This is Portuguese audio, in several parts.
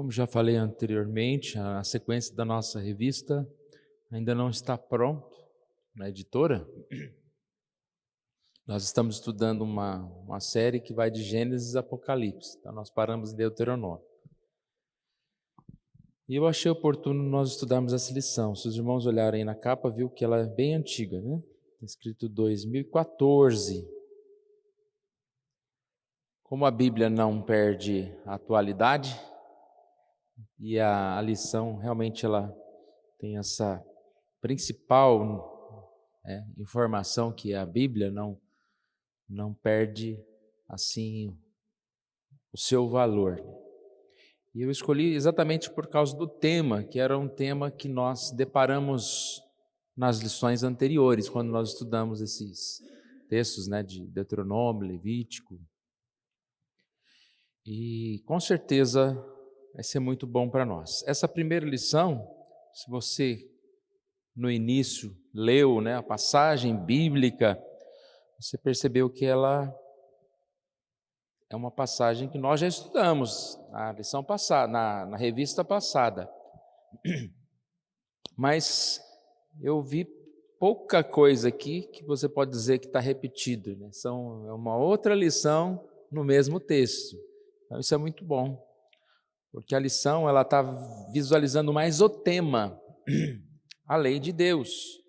Como já falei anteriormente, a sequência da nossa revista ainda não está pronta na editora. Nós estamos estudando uma série que vai de Gênesis a Apocalipse. Então, nós paramos em Deuteronômio. E eu achei oportuno nós estudarmos essa lição. Se os irmãos olharem na capa, viu que ela é bem antiga, né? Está escrito 2014. Como a Bíblia não perde a atualidade, e a lição realmente ela tem essa principal informação que a Bíblia não perde assim o seu valor. E eu escolhi exatamente por causa do tema, que era um tema que nós deparamos nas lições anteriores, quando nós estudamos esses textos, de Deuteronômio, Levítico. E com certeza vai ser muito bom para nós. Essa primeira lição, se você no início leu a passagem bíblica, você percebeu que ela é uma passagem que nós já estudamos na lição passada, na revista passada. Mas eu vi pouca coisa aqui que você pode dizer que está repetido. É uma outra lição no mesmo texto. Então isso é muito bom, porque a lição ela está visualizando mais o tema, a lei de Deus.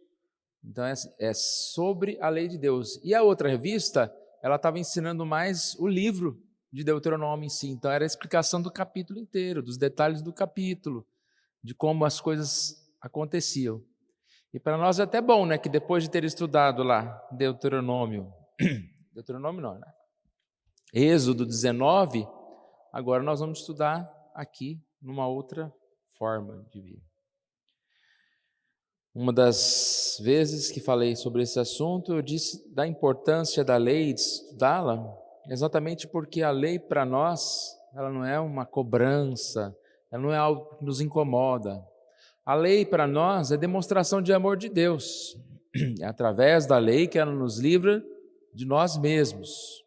Então é sobre a lei de Deus. E a outra revista, ela estava ensinando mais o livro de Deuteronômio em si. Então era a explicação do capítulo inteiro, dos detalhes do capítulo, de como as coisas aconteciam. E para nós é até bom, que depois de ter estudado lá Deuteronômio não, Êxodo 19, agora nós vamos estudar aqui numa outra forma de vida. Uma das vezes que falei sobre esse assunto, eu disse da importância da lei, de estudá-la, exatamente porque a lei para nós, ela não é uma cobrança, ela não é algo que nos incomoda. A lei para nós é demonstração de amor de Deus. É através da lei que ela nos livra de nós mesmos.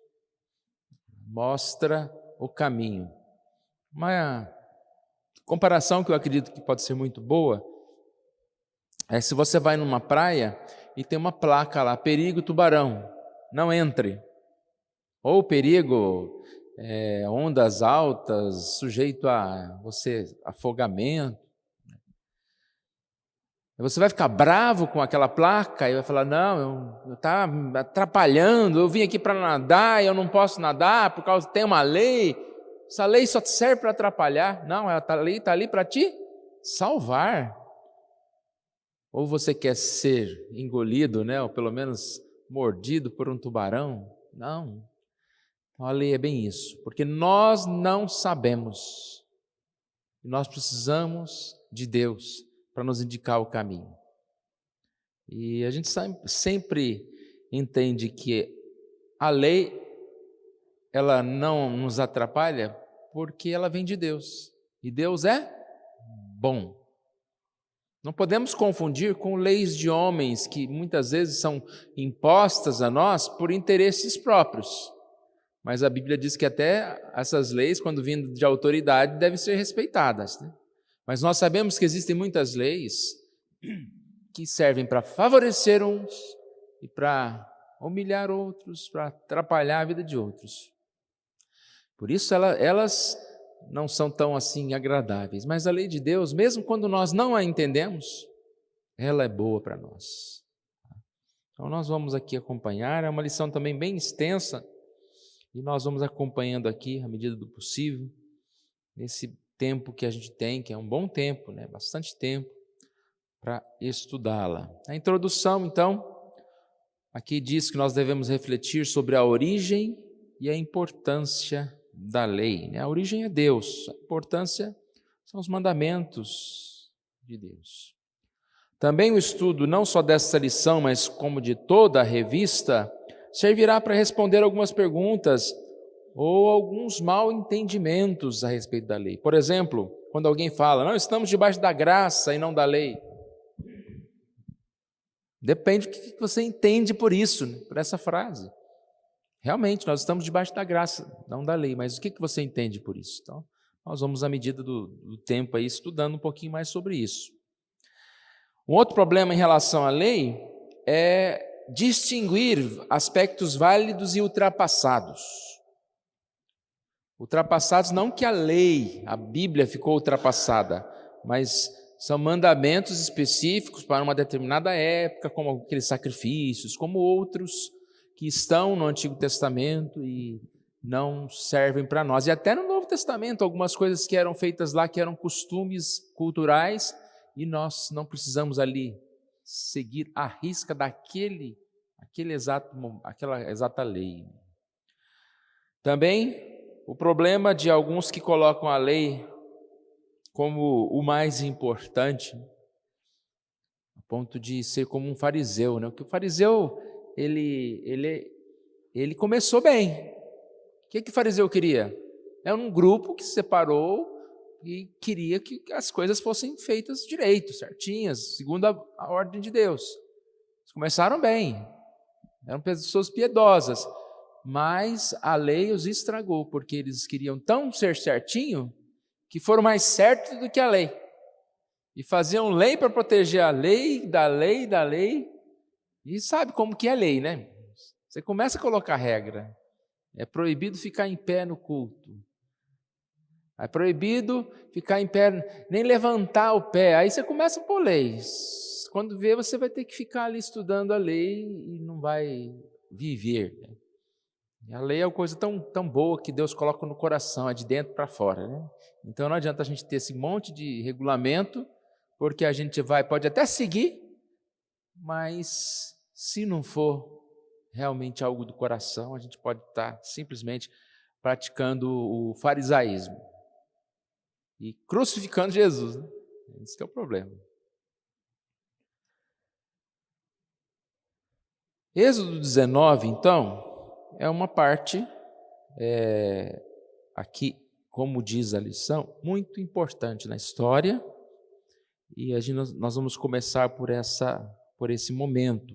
Mostra o caminho. Uma comparação que eu acredito que pode ser muito boa é se você vai numa praia e tem uma placa lá, perigo tubarão, não entre. Ou perigo, ondas altas, sujeito a afogamento. Você vai ficar bravo com aquela placa e vai falar, não, eu está me atrapalhando, eu vim aqui para nadar e eu não posso nadar por causa que tem uma lei. Essa lei só serve para atrapalhar. Não, a lei está ali para te salvar. Ou você quer ser engolido, ou pelo menos mordido por um tubarão? Não. Então, a lei é bem isso, porque nós não sabemos. E nós precisamos de Deus para nos indicar o caminho. E a gente sempre entende que a lei, ela não nos atrapalha porque ela vem de Deus. E Deus é bom. Não podemos confundir com leis de homens que muitas vezes são impostas a nós por interesses próprios. Mas a Bíblia diz que até essas leis, quando vindo de autoridade, devem ser respeitadas. Mas nós sabemos que existem muitas leis que servem para favorecer uns e para humilhar outros, para atrapalhar a vida de outros. Por isso elas não são tão assim agradáveis. Mas a lei de Deus, mesmo quando nós não a entendemos, ela é boa para nós. Então nós vamos aqui acompanhar, é uma lição também bem extensa, e nós vamos acompanhando aqui, à medida do possível, nesse tempo que a gente tem, que é um bom tempo, bastante tempo, para estudá-la. A introdução, então, aqui diz que nós devemos refletir sobre a origem e a importância da lei. A origem é Deus, a importância são os mandamentos de Deus. Também o estudo, não só dessa lição, mas como de toda a revista, servirá para responder algumas perguntas ou alguns mal entendimentos a respeito da lei. Por exemplo, quando alguém fala, não, estamos debaixo da graça e não da lei. Depende do que você entende por isso, por essa frase. Realmente, nós estamos debaixo da graça, não da lei, mas o que você entende por isso? Então, Nós vamos, à medida do tempo, aí, estudando um pouquinho mais sobre isso. Um outro problema em relação à lei é distinguir aspectos válidos e ultrapassados. Ultrapassados não que a lei, a Bíblia ficou ultrapassada, mas são mandamentos específicos para uma determinada época, como aqueles sacrifícios, como outros que estão no Antigo Testamento e não servem para nós. E até no Novo Testamento, algumas coisas que eram feitas lá, que eram costumes culturais, e nós não precisamos ali seguir à risca aquela exata lei. Também o problema de alguns que colocam a lei como o mais importante, a ponto de ser como um fariseu, né? Porque o fariseu, ele começou bem. O que o fariseu queria? É um grupo que se separou e queria que as coisas fossem feitas direito, certinhas, segundo a ordem de Deus. Eles começaram bem, eram pessoas piedosas, mas a lei os estragou, porque eles queriam tão ser certinho que foram mais certos do que a lei. E faziam lei para proteger a lei, da lei, da lei. E sabe como que é lei, né? Você começa a colocar regra. É proibido ficar em pé no culto. É proibido ficar em pé, nem levantar o pé. Aí você começa a pôr leis. Quando vê, você vai ter que ficar ali estudando a lei e não vai viver. E a lei é uma coisa tão boa que Deus coloca no coração, é de dentro para fora, né? Então não adianta a gente ter esse monte de regulamento, porque a gente pode até seguir, mas se não for realmente algo do coração, a gente pode estar simplesmente praticando o farisaísmo e crucificando Jesus, né? Esse que é o problema. Êxodo 19, então, é uma parte, aqui, como diz a lição, muito importante na história, e nós vamos começar por esse momento.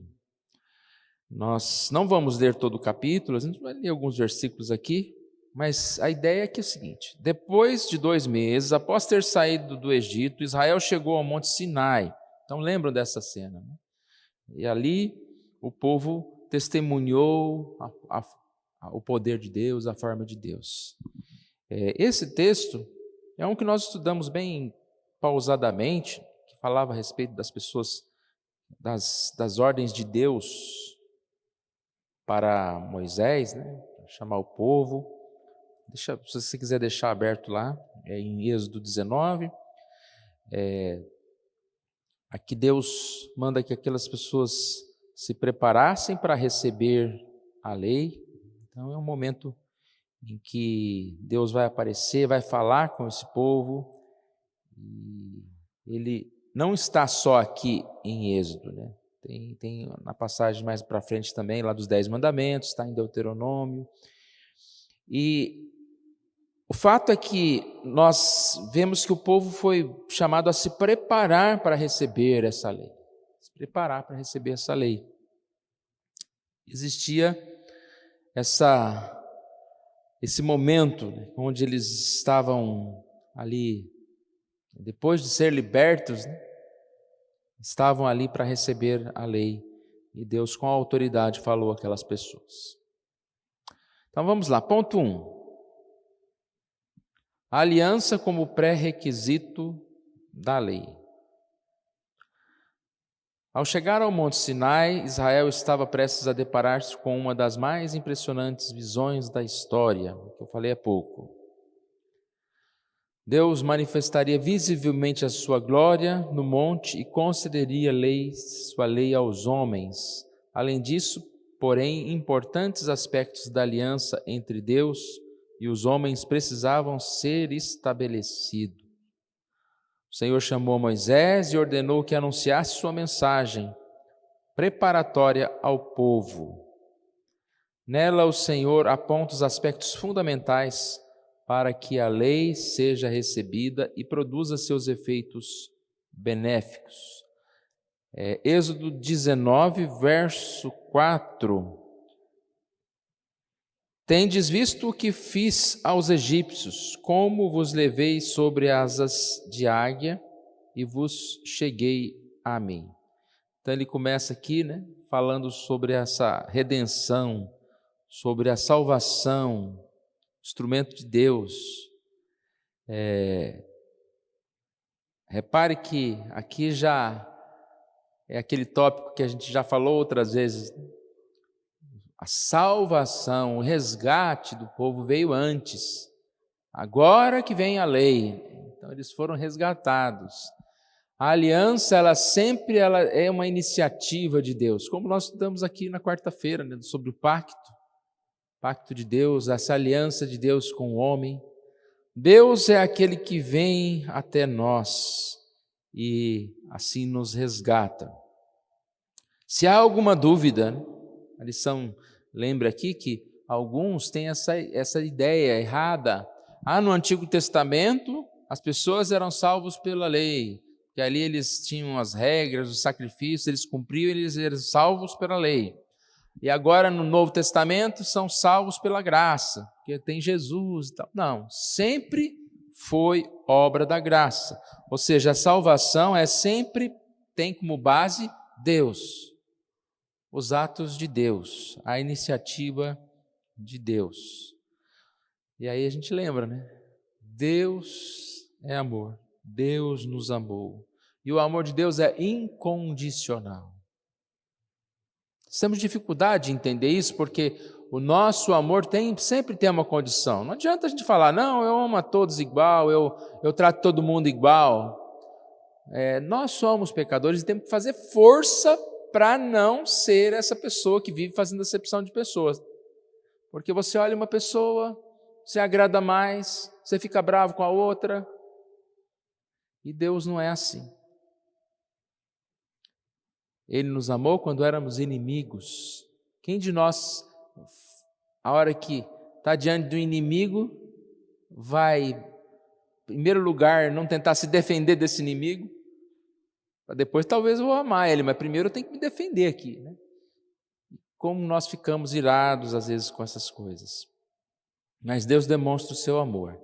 Nós não vamos ler todo o capítulo, a gente vai ler alguns versículos aqui, mas a ideia é que é o seguinte: depois de 2 meses, após ter saído do Egito, Israel chegou ao Monte Sinai. Então lembram dessa cena, né? E ali o povo testemunhou o poder de Deus, a forma de Deus. Esse texto é um que nós estudamos bem pausadamente, que falava a respeito das pessoas, das ordens de Deus para Moisés, né, para chamar o povo. Se você quiser deixar aberto lá, em Êxodo 19, aqui Deus manda que aquelas pessoas se preparassem para receber a lei. Então é um momento em que Deus vai aparecer, vai falar com esse povo, e Ele não está só aqui em Êxodo, né? Tem na passagem mais para frente também, lá dos 10 mandamentos, está em Deuteronômio. E o fato é que nós vemos que o povo foi chamado a se preparar para receber essa lei. Se preparar para receber essa lei. Existia esse momento, né, onde eles estavam ali, depois de ser libertos, né, estavam ali para receber a lei. E Deus, com autoridade, falou àquelas pessoas. Então vamos lá, ponto 1. A aliança como pré-requisito da lei. Ao chegar ao Monte Sinai, Israel estava prestes a deparar-se com uma das mais impressionantes visões da história, que eu falei há pouco. Deus manifestaria visivelmente a sua glória no monte e concederia sua lei aos homens. Além disso, porém, importantes aspectos da aliança entre Deus e os homens precisavam ser estabelecidos. O Senhor chamou Moisés e ordenou que anunciasse sua mensagem preparatória ao povo. Nela, o Senhor aponta os aspectos fundamentais para que a lei seja recebida e produza seus efeitos benéficos. Êxodo 19, verso 4. Tendes visto o que fiz aos egípcios, como vos levei sobre asas de águia e vos cheguei a mim. Então ele começa aqui, falando sobre essa redenção, sobre a salvação, instrumento de Deus. Repare que aqui já é aquele tópico que a gente já falou outras vezes. A salvação, o resgate do povo veio antes. Agora que vem a lei. Então eles foram resgatados. A aliança, ela é uma iniciativa de Deus. Como nós estudamos aqui na quarta-feira, sobre o pacto de Deus, essa aliança de Deus com o homem. Deus é aquele que vem até nós e assim nos resgata. Se há alguma dúvida, a lição lembra aqui que alguns têm essa ideia errada. No Antigo Testamento, as pessoas eram salvos pela lei, que ali eles tinham as regras, os sacrifícios, eles cumpriam, eles eram salvos pela lei. E agora no Novo Testamento são salvos pela graça, porque tem Jesus e tal. Não, sempre foi obra da graça. Ou seja, a salvação sempre tem como base Deus. Os atos de Deus, a iniciativa de Deus. E aí a gente lembra, Deus é amor, Deus nos amou. E o amor de Deus é incondicional. Temos dificuldade de entender isso porque o nosso amor sempre tem uma condição. Não adianta a gente falar, não, eu amo a todos igual, eu trato todo mundo igual. Nós somos pecadores e temos que fazer força para não ser essa pessoa que vive fazendo acepção de pessoas. Porque você olha uma pessoa, você agrada mais, você fica bravo com a outra. E Deus não é assim. Ele nos amou quando éramos inimigos. Quem de nós, a hora que está diante do inimigo, vai, em primeiro lugar, não tentar se defender desse inimigo? Depois talvez eu vou amar ele, mas primeiro eu tenho que me defender aqui. Como nós ficamos irados às vezes com essas coisas. Mas Deus demonstra o seu amor.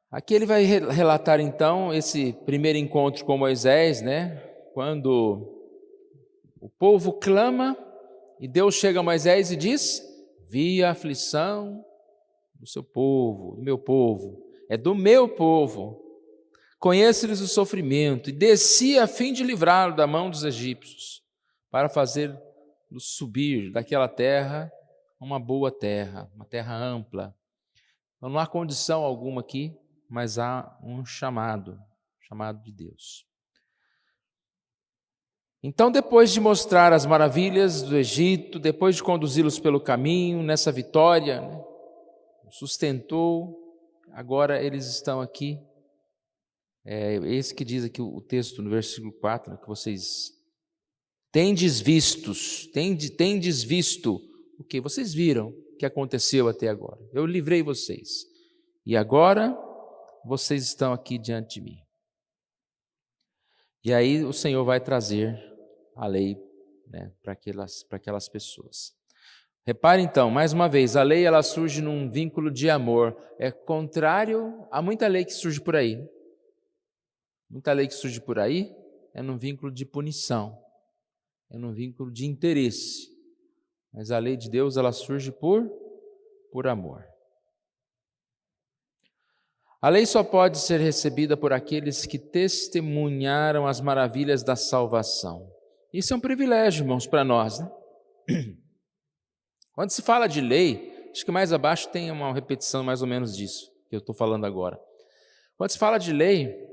Aqui ele vai relatar então esse primeiro encontro com Moisés, quando o povo clama e Deus chega a Moisés e diz: vi a aflição do seu povo, do meu povo, é do meu povo. Conheço-lhes o sofrimento e desci a fim de livrá-lo da mão dos egípcios, para fazê-lo subir daquela terra uma boa terra, uma terra ampla. Então não há condição alguma aqui, mas há um chamado de Deus. Então, depois de mostrar as maravilhas do Egito, depois de conduzi-los pelo caminho, nessa vitória, sustentou, agora eles estão aqui. Esse que diz aqui o texto no versículo 4, que vocês tendes visto o que vocês viram que aconteceu até agora. Eu livrei vocês. E agora vocês estão aqui diante de mim. E aí o Senhor vai trazer a lei para aquelas pessoas. Repare então, mais uma vez, a lei ela surge num vínculo de amor. É contrário a muita lei que surge por aí. Muita lei que surge por aí é num vínculo de punição, é num vínculo de interesse. Mas a lei de Deus ela surge por amor. A lei só pode ser recebida por aqueles que testemunharam as maravilhas da salvação. Isso é um privilégio, irmãos, para nós, Quando se fala de lei, acho que mais abaixo tem uma repetição mais ou menos disso, que eu estou falando agora. Quando se fala de lei,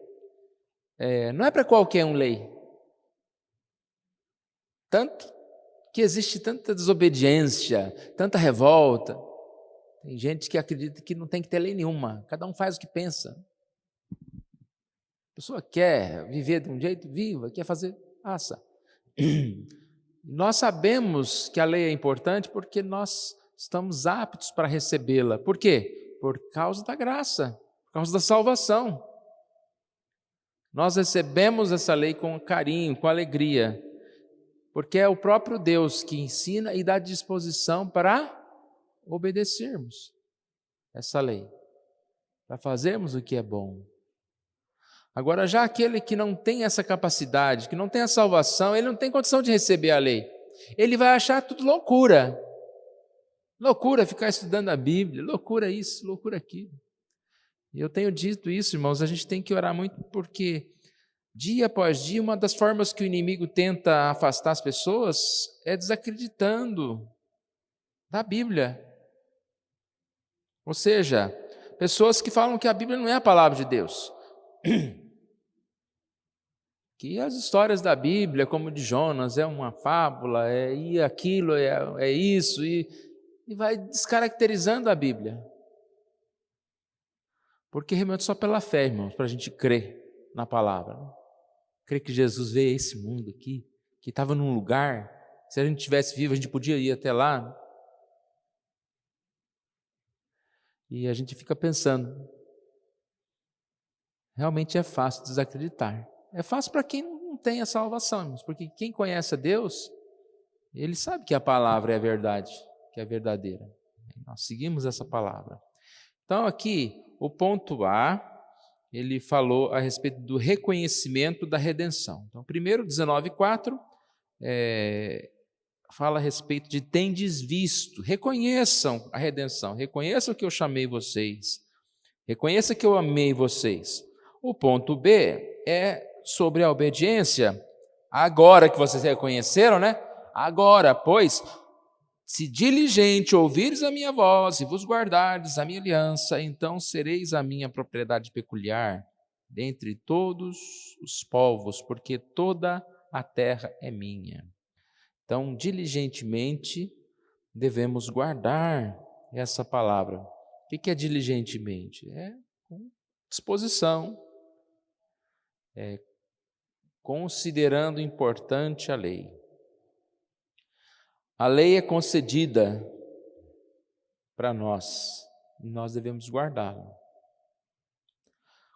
não é para qualquer um lei. Tanto que existe tanta desobediência, tanta revolta. Tem gente que acredita que não tem que ter lei nenhuma, cada um faz o que pensa. A pessoa quer viver de um jeito, viva, quer fazer, faça. Nós sabemos que a lei é importante porque nós estamos aptos para recebê-la. Por quê? Por causa da graça, por causa da salvação. Nós recebemos essa lei com carinho, com alegria. porque é o próprio Deus que ensina e dá disposição para obedecermos essa lei, para fazermos o que é bom. Agora, já aquele que não tem essa capacidade, que não tem a salvação, ele não tem condição de receber a lei. Ele vai achar tudo loucura. Loucura ficar estudando a Bíblia, loucura isso, loucura aquilo. E eu tenho dito isso, irmãos, a gente tem que orar muito porque dia após dia, uma das formas que o inimigo tenta afastar as pessoas é desacreditando da Bíblia. Ou seja, pessoas que falam que a Bíblia não é a palavra de Deus. Que as histórias da Bíblia, como de Jonas, é uma fábula, e aquilo, é isso, e vai descaracterizando a Bíblia. Porque realmente só pela fé, irmãos, para a gente crer na palavra. Crer que Jesus veio a esse mundo aqui, que estava num lugar, se a gente estivesse vivo, a gente podia ir até lá. E a gente fica pensando, realmente é fácil desacreditar. É fácil para quem não tem a salvação, irmãos, porque quem conhece a Deus, ele sabe que a palavra é a verdade, que é verdadeira. Nós seguimos essa palavra. Então aqui, o ponto A, ele falou a respeito do reconhecimento da redenção. Então, primeiro, 19:4, fala a respeito de tendes visto, reconheçam a redenção, reconheçam que eu chamei vocês, reconheça que eu amei vocês. O ponto B é sobre a obediência, agora que vocês reconheceram, né? Agora, pois, se diligente ouvires a minha voz e vos guardardes a minha aliança, então sereis a minha propriedade peculiar dentre todos os povos, porque toda a terra é minha. Então, diligentemente, devemos guardar essa palavra. O que é diligentemente? É com disposição, considerando importante a lei. A lei é concedida para nós e nós devemos guardá-la.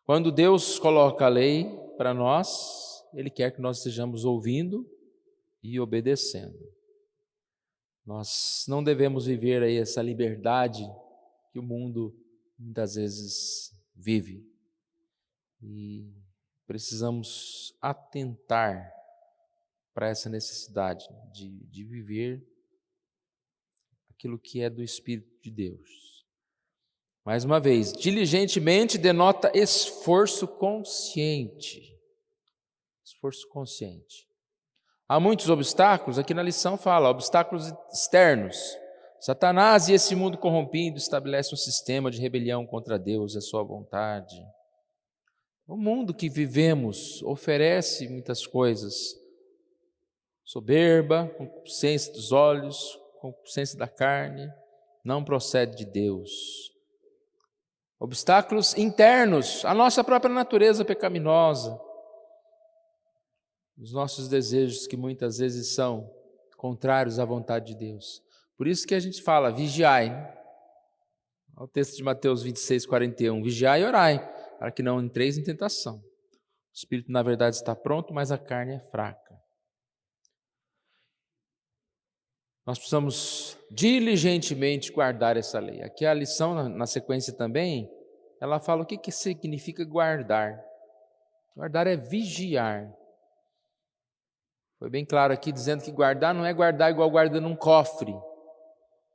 Quando Deus coloca a lei para nós, Ele quer que nós estejamos ouvindo e obedecendo. Nós não devemos viver aí essa liberdade que o mundo muitas vezes vive. E precisamos atentar para essa necessidade de viver aquilo que é do Espírito de Deus. Mais uma vez, diligentemente denota esforço consciente. Esforço consciente. Há muitos obstáculos, aqui na lição fala, obstáculos externos. Satanás e esse mundo corrompido estabelecem um sistema de rebelião contra Deus e a sua vontade. O mundo que vivemos oferece muitas coisas. Soberba, concupiscência dos olhos, concupiscência da carne, não procede de Deus. Obstáculos internos, a nossa própria natureza pecaminosa, os nossos desejos que muitas vezes são contrários à vontade de Deus. Por isso que a gente fala, vigiai. O texto de Mateus 26:41, vigiai e orai, para que não entreis em tentação. O espírito, na verdade, está pronto, mas a carne é fraca. Nós precisamos diligentemente guardar essa lei. Aqui a lição, na sequência também, ela fala o que significa guardar. Guardar é vigiar. Foi bem claro aqui dizendo que guardar não é guardar igual guarda num cofre.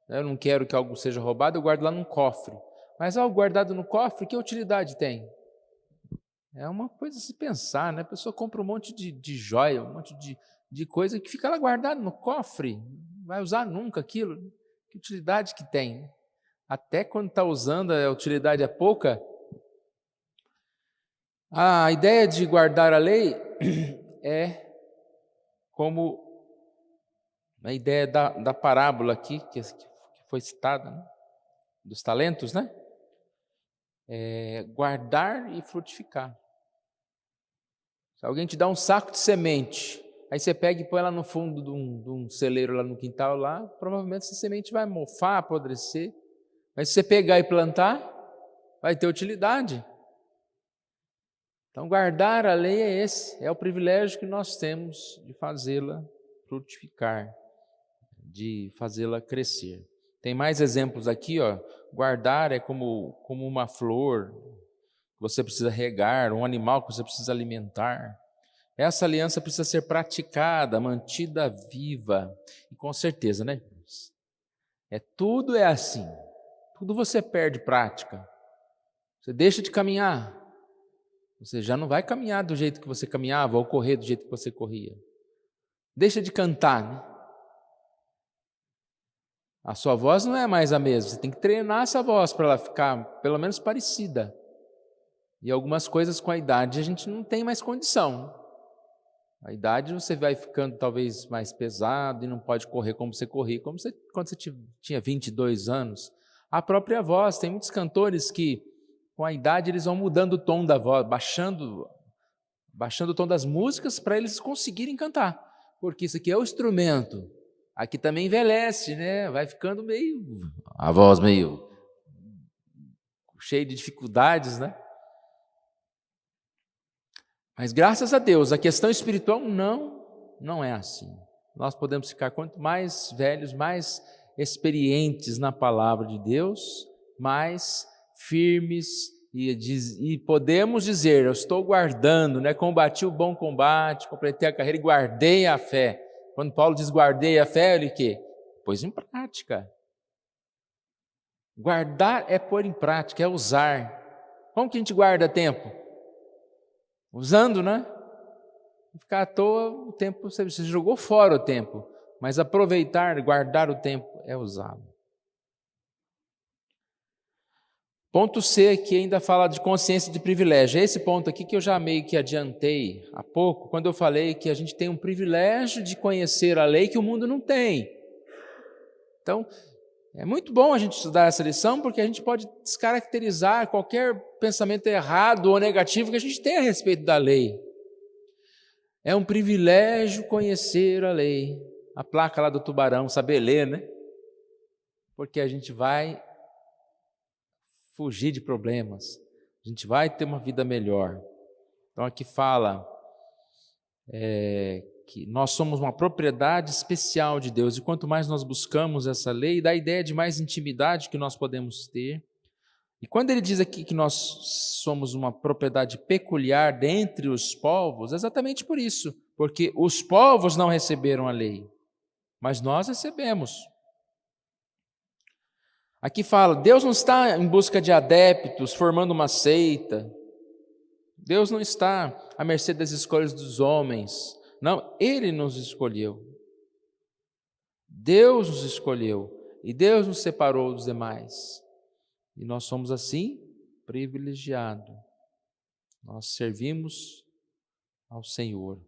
Eu não quero que algo seja roubado, eu guardo lá num cofre. Mas algo guardado no cofre, que utilidade tem? É uma coisa a se pensar, né? A pessoa compra um monte de joia, um monte de coisa que fica lá guardado no cofre. Não vai usar nunca aquilo. Que utilidade que tem? Até quando está usando, a utilidade é pouca. A ideia de guardar a lei é como a ideia da parábola aqui, que foi citada, né? Dos talentos, né? Guardar e frutificar. Se alguém te dá um saco de semente, aí você pega e põe lá no fundo de um celeiro lá no quintal, lá, provavelmente essa semente vai mofar, apodrecer. Mas se você pegar e plantar, vai ter utilidade. Então guardar a lei é esse, é o privilégio que nós temos de fazê-la frutificar, de fazê-la crescer. Tem mais exemplos aqui, ó. Guardar é como uma flor que você precisa regar, um animal que você precisa alimentar. Essa aliança precisa ser praticada, mantida viva. E com certeza, né? Tudo é assim. Tudo você perde prática. Você deixa de caminhar. Você já não vai caminhar do jeito que você caminhava ou correr do jeito que você corria. Deixa de cantar, né? A sua voz não é mais a mesma. Você tem que treinar essa voz para ela ficar pelo menos parecida. E algumas coisas com a idade a gente não tem mais condição. A idade você vai ficando talvez mais pesado e não pode correr como você corria, quando você tinha 22 anos. A própria voz, tem muitos cantores que com a idade eles vão mudando o tom da voz, baixando o tom das músicas para eles conseguirem cantar. Porque isso aqui é o instrumento. Aqui também envelhece, né? Vai ficando a voz meio cheia de dificuldades, né? Mas graças a Deus, a questão espiritual não é assim. Nós podemos ficar quanto mais velhos, mais experientes na palavra de Deus, mais firmes e podemos dizer, eu estou guardando, né? Combati o bom combate, completei a carreira e guardei a fé. Quando Paulo diz guardei a fé, ele o quê? Pôs em prática. Guardar é pôr em prática, é usar. Como que a gente guarda tempo? Usando, né? Ficar à toa, o tempo, você jogou fora o tempo. Mas aproveitar, guardar o tempo é usá-lo. Ponto C aqui ainda fala de consciência de privilégio. É esse ponto aqui que eu já meio que adiantei há pouco, quando eu falei que a gente tem um privilégio de conhecer a lei que o mundo não tem. Então, é muito bom a gente estudar essa lição, porque a gente pode descaracterizar qualquer pensamento errado ou negativo que a gente tem a respeito da lei. É um privilégio conhecer a lei. A placa lá do tubarão, saber ler, né? Porque a gente vai fugir de problemas, a gente vai ter uma vida melhor. Então aqui fala que nós somos uma propriedade especial de Deus, e quanto mais nós buscamos essa lei, dá a ideia de mais intimidade que nós podemos ter. E quando ele diz aqui que nós somos uma propriedade peculiar dentre os povos, é exatamente por isso, porque os povos não receberam a lei, mas nós recebemos. Aqui fala, Deus não está em busca de adeptos, formando uma seita. Deus não está à mercê das escolhas dos homens. Não, Ele nos escolheu. Deus nos escolheu e Deus nos separou dos demais. E nós somos assim privilegiados. Nós servimos ao Senhor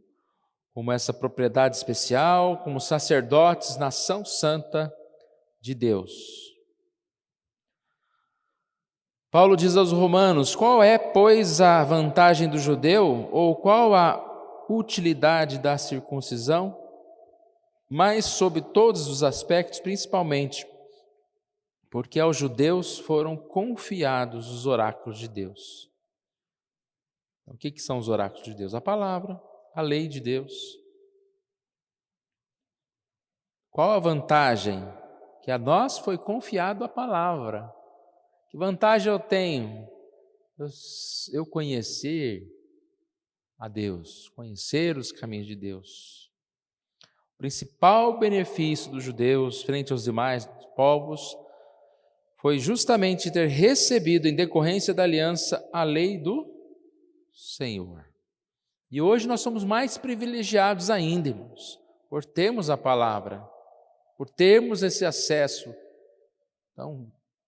como essa propriedade especial, como sacerdotes, nação santa de Deus. Paulo diz aos romanos, qual é, pois, a vantagem do judeu, ou qual a utilidade da circuncisão? Mas, sob todos os aspectos, principalmente, porque aos judeus foram confiados os oráculos de Deus. Então, o que são os oráculos de Deus? A palavra, a lei de Deus. Qual a vantagem? Que a nós foi confiado a palavra. Que vantagem eu tenho? Eu conhecer a Deus, conhecer os caminhos de Deus. O principal benefício dos judeus frente aos demais povos foi justamente ter recebido, em decorrência da aliança, a lei do Senhor. E hoje nós somos mais privilegiados ainda, irmãos, por termos a palavra, por termos esse acesso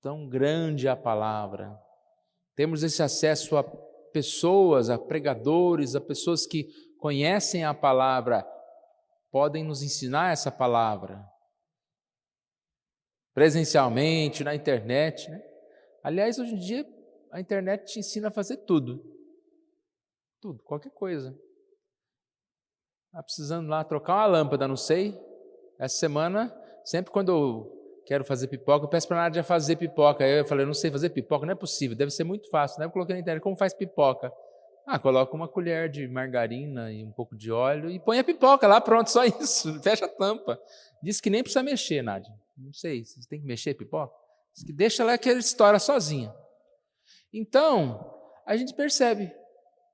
tão grande à palavra. Temos esse acesso a pessoas, a pregadores, a pessoas que conhecem a palavra, podem nos ensinar essa palavra. Presencialmente, na internet, né? Aliás, hoje em dia, a internet te ensina a fazer tudo. Tudo, qualquer coisa. Está precisando lá trocar uma lâmpada, não sei. Essa semana, sempre quando eu quero fazer pipoca, eu peço para a Nádia fazer pipoca. Aí eu falei, eu não sei fazer pipoca, não é possível, deve ser muito fácil. Né? Eu coloquei na internet, como faz pipoca? Coloca uma colher de margarina e um pouco de óleo e põe a pipoca lá, pronto, só isso, fecha a tampa. Diz que nem precisa mexer, Nádia. Não sei, você tem que mexer a pipoca? Diz que deixa ela que ela estoura sozinha. Então, a gente percebe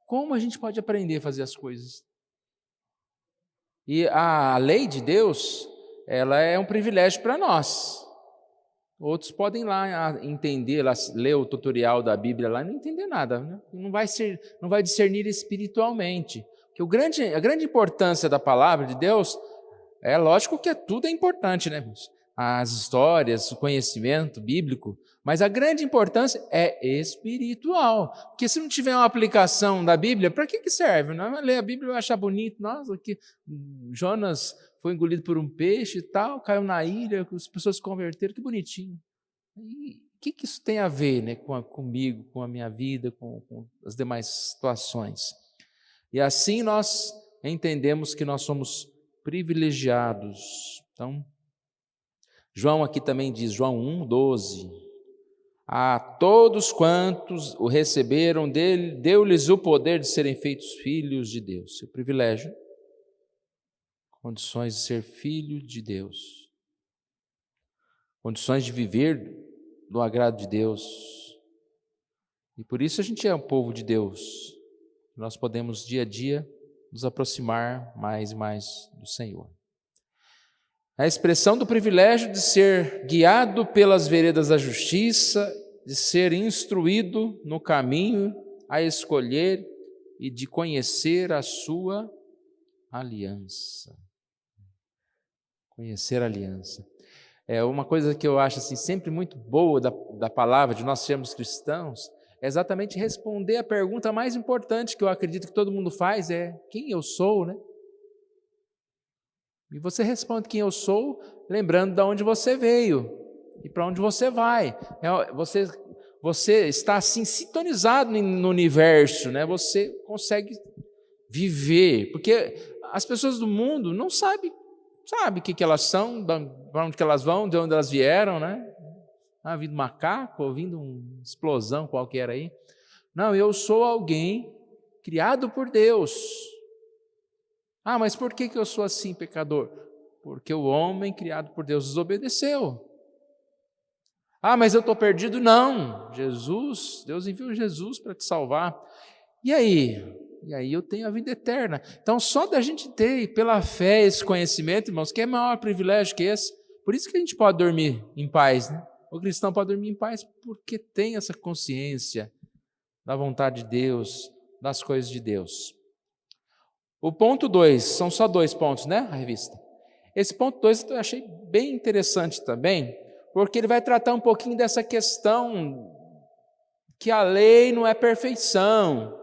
como a gente pode aprender a fazer as coisas. E a lei de Deus, ela é um privilégio para nós. Outros podem ir lá entender, lá, ler o tutorial da Bíblia lá e não entender nada, né? Não vai discernir espiritualmente. Porque a grande importância da palavra de Deus, é lógico que tudo é importante, né? As histórias, o conhecimento bíblico, mas a grande importância é espiritual. Porque se não tiver uma aplicação da Bíblia, para que serve? Não vai ler a Bíblia e vai achar bonito. Nossa, que Jonas foi engolido por um peixe e tal, caiu na ilha, as pessoas se converteram, que bonitinho. E o que isso tem a ver, né, comigo, com a minha vida, com as demais situações? E assim nós entendemos que nós somos privilegiados. Então, João aqui também diz, João 1:12, a todos quantos o receberam dele, deu-lhes o poder de serem feitos filhos de Deus. Seu privilégio, condições de ser filho de Deus, condições de viver do agrado de Deus. E por isso a gente é um povo de Deus. Nós podemos dia a dia nos aproximar mais e mais do Senhor. A expressão do privilégio de ser guiado pelas veredas da justiça, de ser instruído no caminho a escolher e de conhecer a sua aliança. Conhecer a aliança. É uma coisa que eu acho assim, sempre muito boa da palavra, de nós sermos cristãos, é exatamente responder a pergunta mais importante que eu acredito que todo mundo faz, é quem eu sou, né? E você responde quem eu sou, lembrando de onde você veio e para onde você vai. Você está assim sintonizado no universo, né? Você consegue viver, porque as pessoas do mundo não sabem o que elas são, para onde que elas vão, de onde elas vieram, né? Vindo macaco, ouvindo uma explosão qualquer aí. Não, eu sou alguém criado por Deus. Mas por que eu sou assim, pecador? Porque o homem criado por Deus desobedeceu. Mas eu estou perdido? Não. Deus enviou Jesus para te salvar. E aí? E aí eu tenho a vida eterna. Então, só da gente ter, pela fé, esse conhecimento, irmãos, que é maior privilégio que esse. Por isso que a gente pode dormir em paz, né? O cristão pode dormir em paz porque tem essa consciência da vontade de Deus, das coisas de Deus. O ponto 2, são só 2 pontos, né, a revista? Esse ponto 2 eu achei bem interessante também, porque ele vai tratar um pouquinho dessa questão que a lei não é perfeição.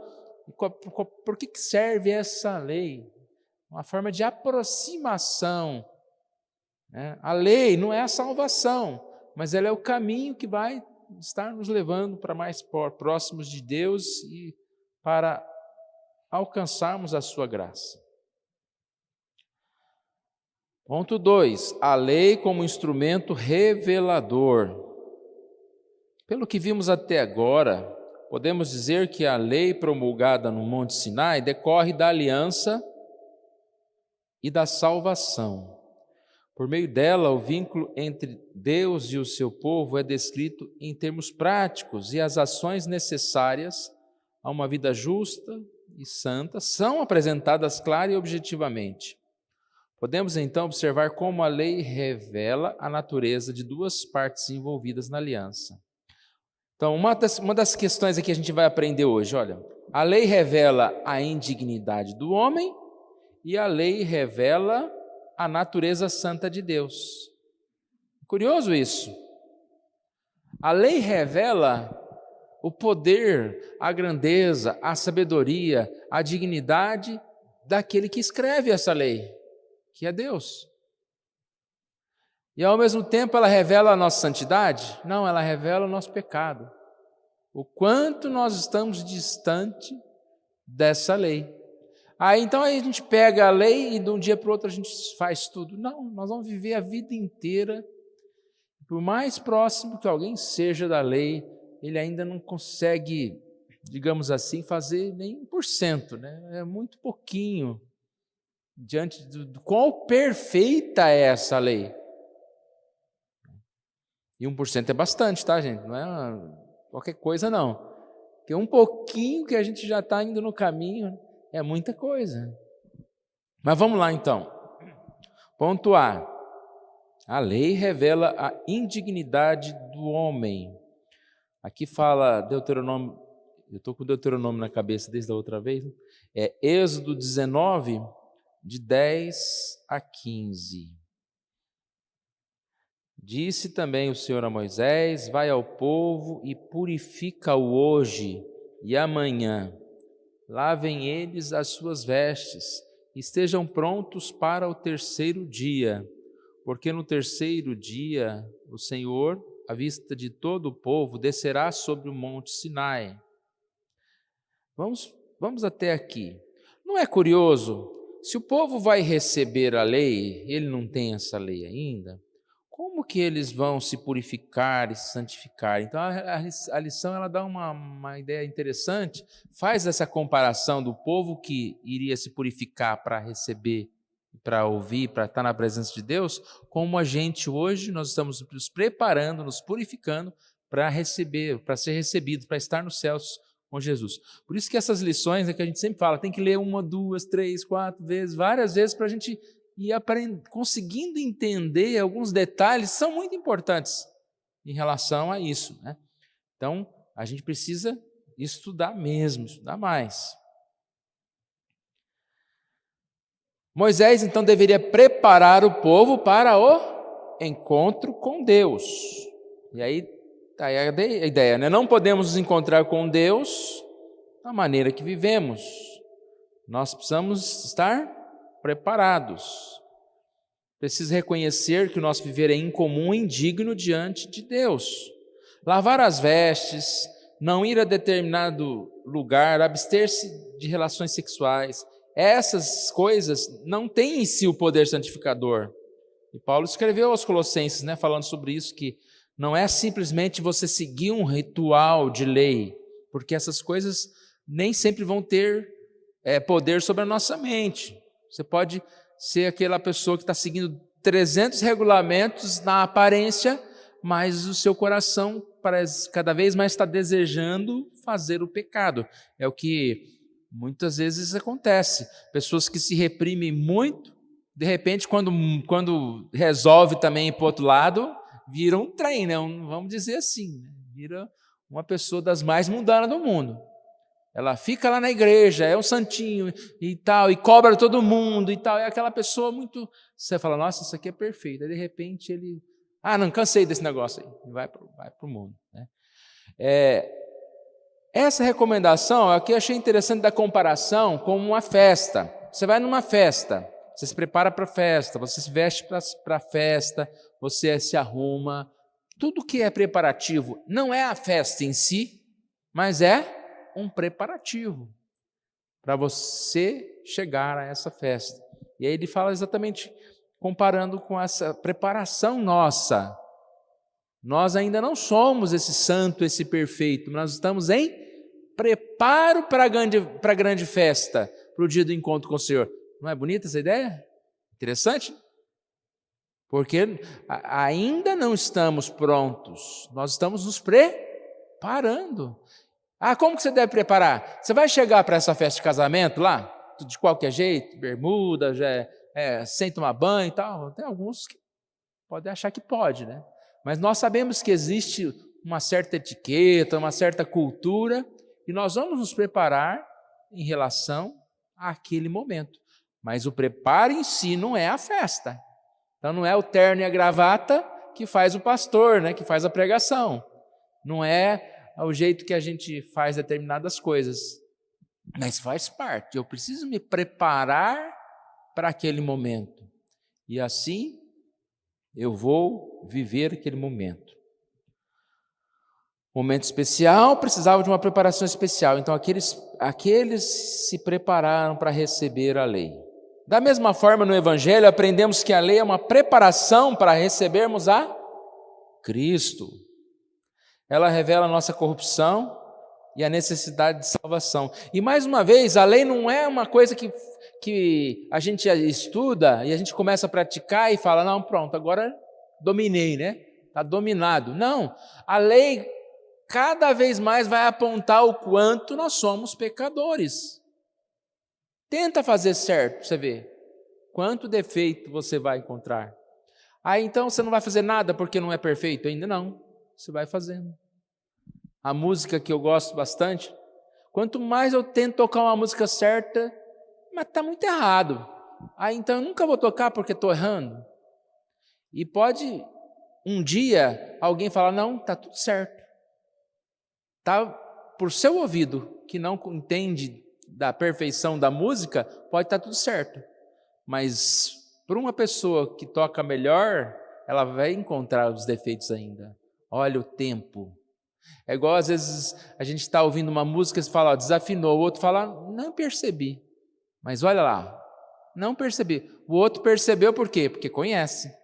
Por que serve essa lei? Uma forma de aproximação. Né? A lei não é a salvação, mas ela é o caminho que vai estar nos levando para mais próximos de Deus e para alcançarmos a sua graça. Ponto 2, a lei como instrumento revelador. Pelo que vimos até agora, podemos dizer que a lei promulgada no Monte Sinai decorre da aliança e da salvação. Por meio dela, o vínculo entre Deus e o seu povo é descrito em termos práticos e as ações necessárias a uma vida justa e santa são apresentadas clara e objetivamente. Podemos então observar como a lei revela a natureza de duas partes envolvidas na aliança. Então, uma das questões aqui que a gente vai aprender hoje, olha, a lei revela a indignidade do homem e a lei revela a natureza santa de Deus. Curioso isso. A lei revela o poder, a grandeza, a sabedoria, a dignidade daquele que escreve essa lei, que é Deus. E ao mesmo tempo ela revela a nossa santidade? Não, ela revela o nosso pecado. O quanto nós estamos distante dessa lei. Então a gente pega a lei e de um dia para o outro a gente faz tudo. Não, nós vamos viver a vida inteira. Por mais próximo que alguém seja da lei, ele ainda não consegue digamos assim, fazer nem 1%, né? É muito pouquinho diante do quão perfeita é essa lei. E 1% é bastante, tá, gente? Não é qualquer coisa, não. Porque um pouquinho que a gente já está indo no caminho é muita coisa. Mas vamos lá, então. Ponto A. A lei revela a indignidade do homem. Aqui fala Deuteronômio, eu estou com Deuteronômio na cabeça desde a outra vez, né? É Êxodo 19, de 10 a 15. Disse também o Senhor a Moisés: vai ao povo e purifica-o hoje e amanhã. Lavem eles as suas vestes, e estejam prontos para o terceiro dia. Porque no terceiro dia o Senhor, à vista de todo o povo, descerá sobre o monte Sinai. Vamos até aqui. Não é curioso? Se o povo vai receber a lei, ele não tem essa lei ainda, como que eles vão se purificar e se santificar? Então a lição ela dá uma ideia interessante, faz essa comparação do povo que iria se purificar para receber, para ouvir, para estar na presença de Deus, como a gente hoje, nós estamos nos preparando, nos purificando para receber, para ser recebidos, para estar nos céus com Jesus. Por isso que essas lições é que a gente sempre fala, tem que ler 1, 2, 3, 4 vezes, várias vezes, para a gente ir conseguindo entender alguns detalhes que são muito importantes em relação a isso, né? Então, a gente precisa estudar mesmo, estudar mais. Moisés, então, deveria preparar o povo para o encontro com Deus. E aí está a ideia, né? Não podemos nos encontrar com Deus da maneira que vivemos. Nós precisamos estar preparados. Preciso reconhecer que o nosso viver é incomum e indigno diante de Deus. Lavar as vestes, não ir a determinado lugar, abster-se de relações sexuais, essas coisas não têm em si o poder santificador. E Paulo escreveu aos Colossenses, né, falando sobre isso, que não é simplesmente você seguir um ritual de lei, porque essas coisas nem sempre vão ter poder sobre a nossa mente. Você pode ser aquela pessoa que está seguindo 300 regulamentos na aparência, mas o seu coração parece cada vez mais está desejando fazer o pecado. É o que muitas vezes acontece. Pessoas que se reprimem muito, de repente, quando resolve também ir para o outro lado, vira um trem, né? Vamos dizer assim, né? Vira uma pessoa das mais mundanas do mundo. Ela fica lá na igreja, é um santinho e tal, e cobra todo mundo e tal, é aquela pessoa muito... Você fala, nossa, isso aqui é perfeito. Aí, de repente, ele... não, cansei desse negócio aí. E vai para o mundo, né? Essa recomendação, aqui eu achei interessante da comparação com uma festa. Você vai numa festa, você se prepara para a festa, você se veste para a festa, você se arruma. Tudo que é preparativo não é a festa em si, mas é um preparativo para você chegar a essa festa. E aí ele fala exatamente comparando com essa preparação nossa. Nós ainda não somos esse santo, esse perfeito, nós estamos em preparo para a grande festa, para o dia do encontro com o Senhor. Não é bonita essa ideia? Interessante? Porque ainda não estamos prontos, nós estamos nos preparando. Como que você deve preparar? Você vai chegar para essa festa de casamento lá, de qualquer jeito, bermuda, sem tomar banho e tal. Tem alguns que podem achar que pode, né? Mas nós sabemos que existe uma certa etiqueta, uma certa cultura, e nós vamos nos preparar em relação àquele momento. Mas o preparo em si não é a festa. Então não é o terno e a gravata que faz o pastor, né, que faz a pregação. Não é o jeito que a gente faz determinadas coisas. Mas faz parte. Eu preciso me preparar para aquele momento. E assim eu vou viver aquele momento. Momento especial, precisava de uma preparação especial. Então, aqueles se prepararam para receber a lei. Da mesma forma, no Evangelho, aprendemos que a lei é uma preparação para recebermos a Cristo. Ela revela a nossa corrupção e a necessidade de salvação. E mais uma vez, a lei não é uma coisa que a gente estuda e a gente começa a praticar e fala, não, pronto, agora dominei, né? Está dominado. Não, a lei cada vez mais vai apontar o quanto nós somos pecadores. Tenta fazer certo, você vê quanto defeito você vai encontrar. Aí então você não vai fazer nada porque não é perfeito? Ainda não, você vai fazendo. A música que eu gosto bastante, quanto mais eu tento tocar uma música certa, mas está muito errado. Aí então eu nunca vou tocar porque estou errando. E pode um dia alguém falar, não, está tudo certo. Tá por seu ouvido, que não entende da perfeição da música, pode estar tudo certo. Mas para uma pessoa que toca melhor, ela vai encontrar os defeitos ainda. Olha o tempo. É igual às vezes a gente está ouvindo uma música e você fala, ó, desafinou, o outro fala, não percebi. Mas olha lá, não percebi. O outro percebeu por quê? Porque conhece.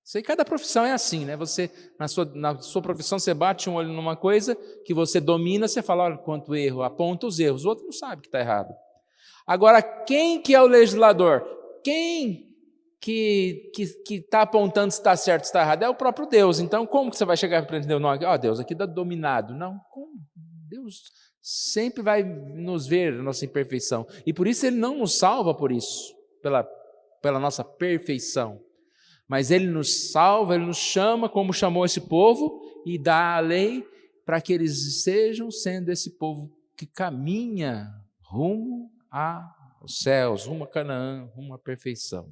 Isso aí, cada profissão é assim, né? Você, na sua profissão, você bate um olho numa coisa que você domina, você fala, olha quanto erro, aponta os erros, o outro não sabe que está errado. Agora, quem que é o legislador? Quem que está apontando se está certo ou se está errado? É o próprio Deus. Então, como que você vai chegar para Deus? Não, Deus aqui está dominado. Não, como? Deus sempre vai nos ver a nossa imperfeição. E por isso Ele não nos salva por isso, pela nossa perfeição. Mas Ele nos salva, Ele nos chama, como chamou esse povo, e dá a lei para que eles sejam sendo esse povo que caminha rumo aos céus, rumo a Canaã, rumo à perfeição.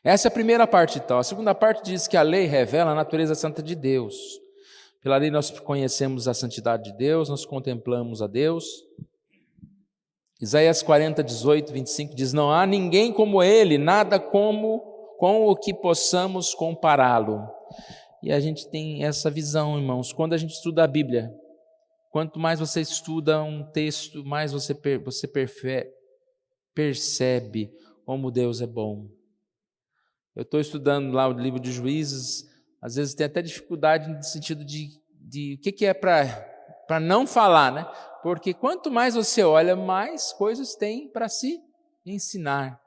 Essa é a primeira parte, então. A segunda parte diz que a lei revela a natureza santa de Deus. Pela lei nós conhecemos a santidade de Deus, nós contemplamos a Deus. Isaías 40, 18, 25 diz, não há ninguém como Ele, nada com o que possamos compará-lo. E a gente tem essa visão, irmãos, quando a gente estuda a Bíblia, quanto mais você estuda um texto, mais você percebe como Deus é bom. Eu estou estudando lá o livro de Juízes, às vezes tem até dificuldade no sentido de o que é para não falar, né? Porque quanto mais você olha, mais coisas tem para se ensinar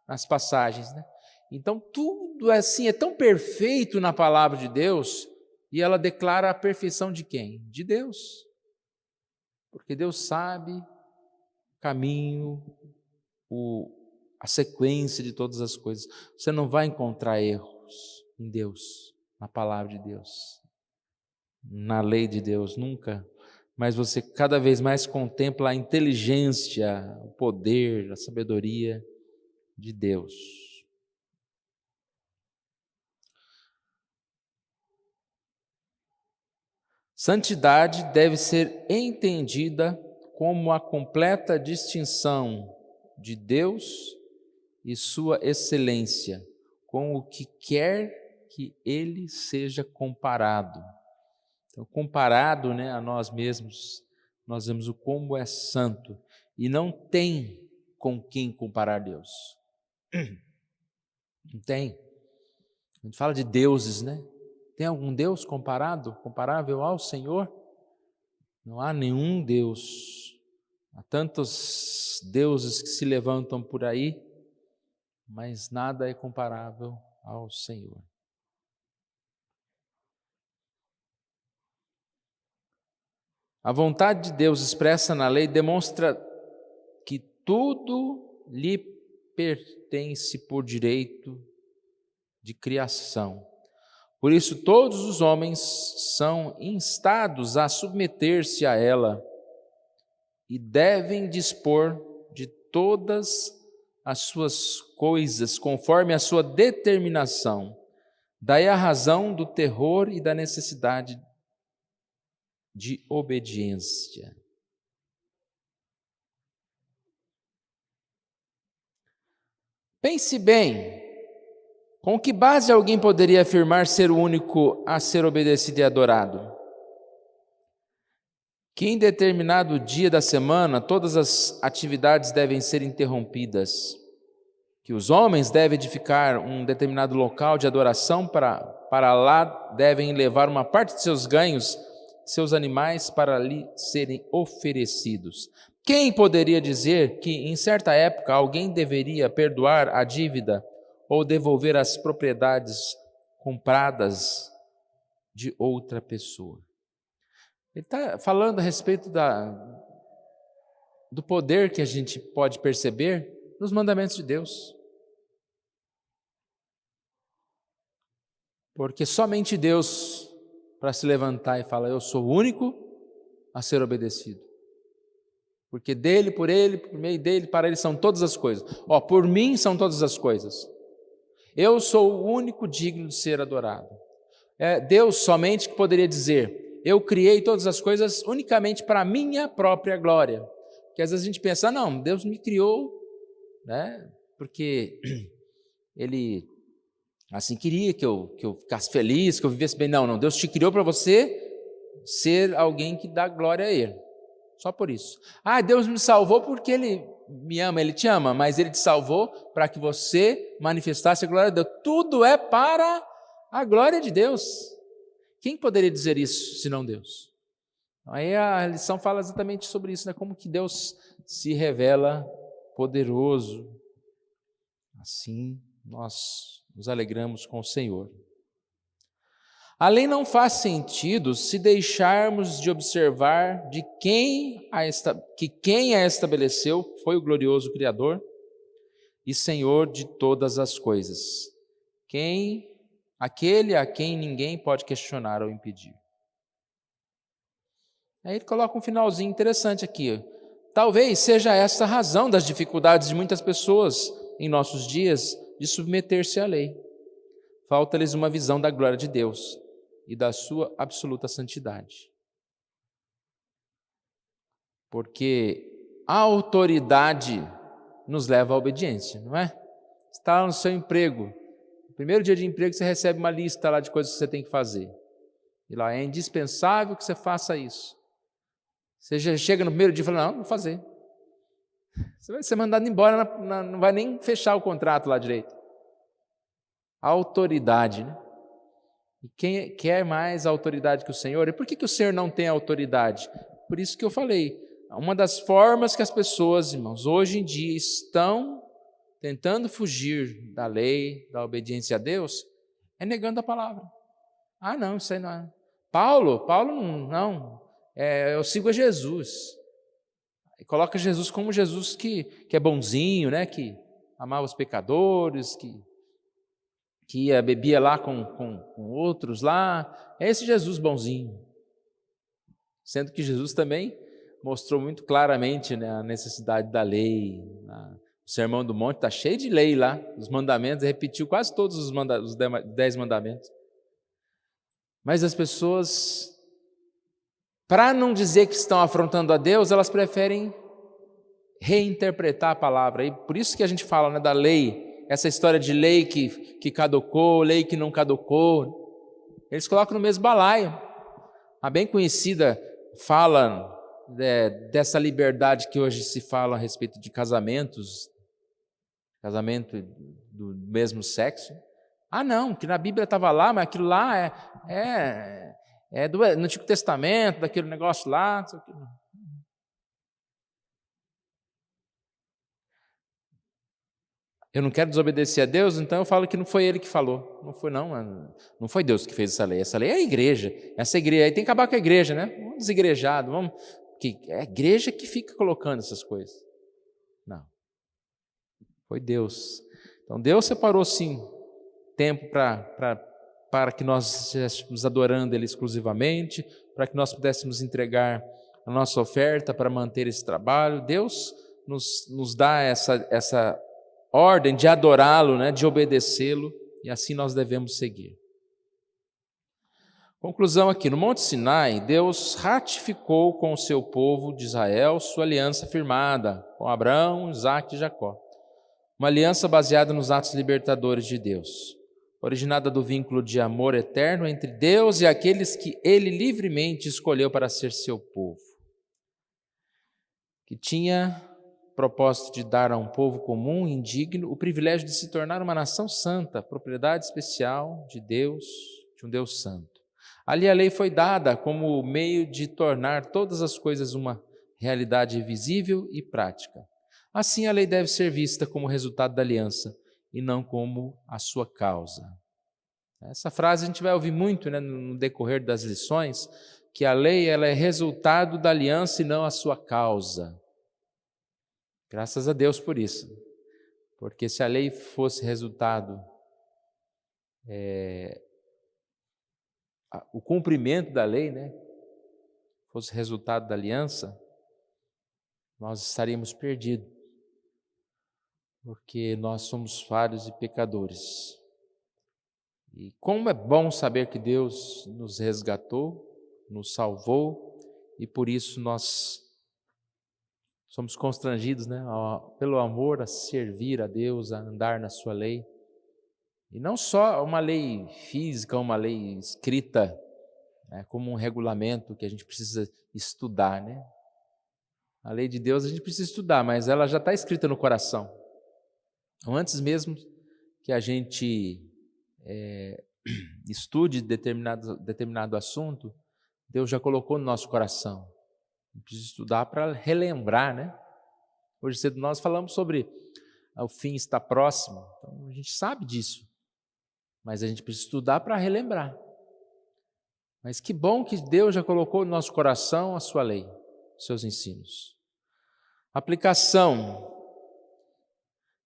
nas passagens, né? Então tudo assim é tão perfeito na palavra de Deus, e ela declara a perfeição de quem? De Deus. Porque Deus sabe o caminho, a sequência de todas as coisas. Você não vai encontrar erros em Deus, na palavra de Deus, na lei de Deus, nunca. Mas você cada vez mais contempla a inteligência, o poder, a sabedoria de Deus. Santidade deve ser entendida como a completa distinção de Deus e sua excelência, com o que quer que Ele seja comparado. Então, comparado, né, a nós mesmos, nós vemos o como é santo, e não tem com quem comparar Deus. Não tem. A gente fala de deuses, né? Tem algum Deus comparável ao Senhor? Não há nenhum Deus. Há tantos deuses que se levantam por aí, mas nada é comparável ao Senhor. A vontade de Deus expressa na lei demonstra que tudo lhe pertence por direito de criação. Por isso, todos os homens são instados a submeter-se a ela e devem dispor de todas as suas coisas conforme a sua determinação. Daí a razão do terror e da necessidade de obediência. Pense bem, com que base alguém poderia afirmar ser o único a ser obedecido e adorado? Que em determinado dia da semana todas as atividades devem ser interrompidas, que os homens devem edificar um determinado local de adoração para lá devem levar uma parte de seus ganhos seus animais para lhe serem oferecidos. Quem poderia dizer que, em certa época, alguém deveria perdoar a dívida ou devolver as propriedades compradas de outra pessoa? Ele está falando a respeito do poder que a gente pode perceber nos mandamentos de Deus. Porque somente Deus, para se levantar e falar, eu sou o único a ser obedecido. Porque dele, por ele, por meio dele, para ele são todas as coisas. Por mim são todas as coisas. Eu sou o único digno de ser adorado. É Deus somente que poderia dizer, eu criei todas as coisas unicamente para a minha própria glória. Porque às vezes a gente pensa, não, Deus me criou, né? Porque Ele assim queria que eu ficasse feliz, que eu vivesse bem. Não, Deus te criou para você ser alguém que dá glória a Ele. Só por isso. Deus me salvou porque Ele me ama, Ele te ama, mas Ele te salvou para que você manifestasse a glória de Deus. Tudo é para a glória de Deus. Quem poderia dizer isso, senão Deus? Aí a lição fala exatamente sobre isso, né? Como que Deus se revela poderoso. Assim, nós nos alegramos com o Senhor. A lei não faz sentido se deixarmos de observar que quem a estabeleceu foi o glorioso Criador e Senhor de todas as coisas. Aquele a quem ninguém pode questionar ou impedir. Aí ele coloca um finalzinho interessante aqui. Talvez seja essa a razão das dificuldades de muitas pessoas em nossos dias de submeter-se à lei. Falta-lhes uma visão da glória de Deus e da sua absoluta santidade. Porque a autoridade nos leva à obediência, não é? Você está lá no seu emprego, no primeiro dia de emprego você recebe uma lista lá de coisas que você tem que fazer. E lá é indispensável que você faça isso. Você já chega no primeiro dia e fala, não vou fazer. Você vai ser mandado embora, não vai nem fechar o contrato lá direito. A autoridade, né? E quem quer mais autoridade que o Senhor? E por que o Senhor não tem autoridade? Por isso que eu falei, uma das formas que as pessoas, irmãos, hoje em dia estão tentando fugir da lei, da obediência a Deus, é negando a palavra. Não, isso aí não é. Paulo não, eu sigo a Jesus. E coloca Jesus como Jesus que é bonzinho, né? Que amava os pecadores, que bebia lá com outros lá. É esse Jesus bonzinho. Sendo que Jesus também mostrou muito claramente, né, a necessidade da lei. O Sermão do Monte está cheio de lei lá, os mandamentos, repetiu quase todos os 10 mandamentos. Mas as pessoas, para não dizer que estão afrontando a Deus, elas preferem reinterpretar a palavra. E por isso que a gente fala, né, da lei, essa história de lei que caducou, lei que não caducou, eles colocam no mesmo balaio. A bem conhecida fala dessa liberdade que hoje se fala a respeito de casamento do mesmo sexo. Não, que na Bíblia estava lá, mas aquilo lá é no Antigo Testamento, daquele negócio lá. Eu não quero desobedecer a Deus, então eu falo que não foi Ele que falou. Não foi Deus que fez essa lei. Essa lei é a igreja. Essa igreja aí tem que acabar com a igreja, né? Vamos desigrejado, que é a igreja que fica colocando essas coisas. Não. Foi Deus. Então Deus separou sim tempo para que nós estivéssemos adorando Ele exclusivamente, para que nós pudéssemos entregar a nossa oferta para manter esse trabalho. Deus nos dá essa ordem de adorá-lo, né, de obedecê-lo, e assim nós devemos seguir. Conclusão aqui, no Monte Sinai, Deus ratificou com o seu povo de Israel sua aliança firmada com Abraão, Isaque e Jacó. Uma aliança baseada nos atos libertadores de Deus, originada do vínculo de amor eterno entre Deus e aqueles que Ele livremente escolheu para ser seu povo, que tinha propósito de dar a um povo comum e indigno o privilégio de se tornar uma nação santa, propriedade especial de Deus, de um Deus santo. Ali a lei foi dada como meio de tornar todas as coisas uma realidade visível e prática. Assim, a lei deve ser vista como resultado da aliança e não como a sua causa. Essa frase a gente vai ouvir muito, né, no decorrer das lições, que a lei ela é resultado da aliança e não a sua causa. Graças a Deus por isso. Porque se a lei fosse resultado, o cumprimento da lei, né, fosse resultado da aliança, nós estaríamos perdidos. Porque nós somos falhos e pecadores. E como é bom saber que Deus nos resgatou, nos salvou, e por isso nós somos constrangidos, né, pelo amor a servir a Deus, a andar na sua lei. E não só uma lei física, uma lei escrita, né, como um regulamento que a gente precisa estudar, né? A lei de Deus a gente precisa estudar, mas ela já está escrita no coração. Então, antes mesmo que a gente estude determinado assunto, Deus já colocou no nosso coração. A gente precisa estudar para relembrar, né? Hoje cedo nós falamos sobre o fim está próximo, então a gente sabe disso, mas a gente precisa estudar para relembrar. Mas que bom que Deus já colocou no nosso coração a sua lei, os seus ensinos. Aplicação.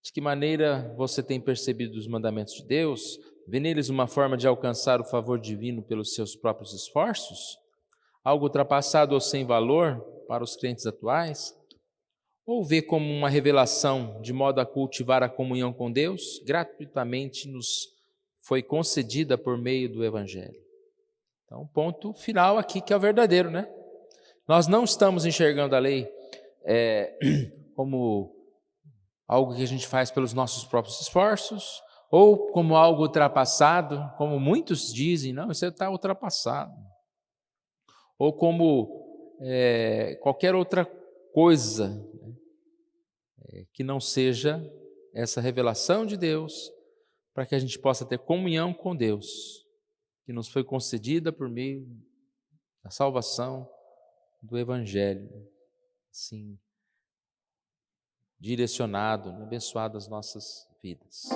De que maneira você tem percebido os mandamentos de Deus? Vê neles uma forma de alcançar o favor divino pelos seus próprios esforços? Algo ultrapassado ou sem valor para os crentes atuais? Ou vê como uma revelação de modo a cultivar a comunhão com Deus? Gratuitamente nos foi concedida por meio do Evangelho. Então, ponto final aqui que é o verdadeiro, né? Nós não estamos enxergando a lei como algo que a gente faz pelos nossos próprios esforços, ou como algo ultrapassado, como muitos dizem, não, isso está ultrapassado. Ou como qualquer outra coisa, né, que não seja essa revelação de Deus, para que a gente possa ter comunhão com Deus, que nos foi concedida por meio da salvação do Evangelho, assim, direcionado, abençoado as nossas vidas.